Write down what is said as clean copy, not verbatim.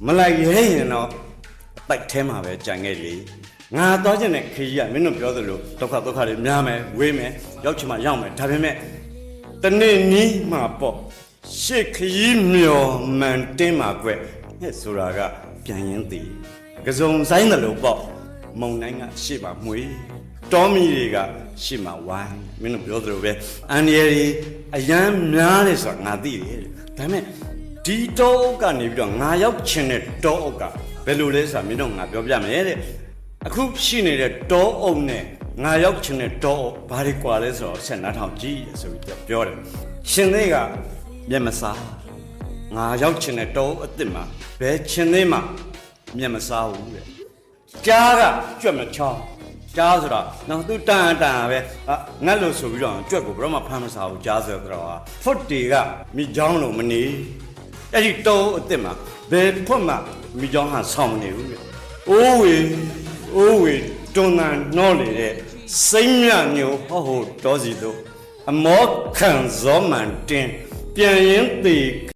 မလိုက်ရဲရင်တော့တိုက်ထဲမှာပဲကြံခဲ့လေငါသွားချင်တဲ့ခရီးကမင်းတို့ပြောသလိုဒုက္ခတွေများမယ်ဝေးမယ်ရောက်ချင်မှရောက်မယ်ဒါပေမဲ့တနေ့နီးမှာပေါ့ရှေ့ခရီးမျောမှန်တင်းမှာကွဟဲ့ဆိုတာကပြန်ရင်တည်ကစုံဆိုင်တယ်လို့ပေါ့မုံတိုင်းကရှေ့မှာမွေးတောမီတွေကရှေ့မှာဝိုင်းမင်းတို့ပြောသလိုပဲအန်ရီရီအရန်များတယ်ဆိုတာငါသိတယ်ဒါပေမဲ့ဒီတောအုပ်ကနေပြီးတော့ငါရောက်ချင်တဲ့တောအုပ်ကဘယ်လိုလဲဆိုတာမင်းတို့ငါပြောပြမယ်တဲ့အခုရှိနေတဲ့တောအုပ်နဲ့ငါရောက်ချင်တဲ့တောအုပ်ဘာတွေကွာလဲဆိုတော့ဆက်နားထောင်ကြည့်ဆိုပြီးပြောတယ်ရှင်သေးကမျက်မစားငါရောက်ချင်တဲ့တောအုပ်အစ်စ်မှာဘယ်ရှင်သေးမှမျက်မစားဘူးတဲ့ကြားကကြွက်မချောင်းကြားဆိုတာနော်သူတန်ပဲငတ်လို့ဆိုပြီးတော့ကြွက်ကိုဘယ်တော့မှဖမ်းမစားဘူးကြားဆိုတော့ဖွတ်တွေကမိချောင်းလို့မနေအဲ့ဒီတောအစ်စ်မှာဘယ်ဖွတ်မှမိချောင်းဟာဆောင်းမနေဘူးအိုးဝေတွန်းတန်နှောလေတဲ့စိမ့်မြညိုဟောတောစီတို့အမောခံဇောမှန်တင်းပြန်ရင်သေး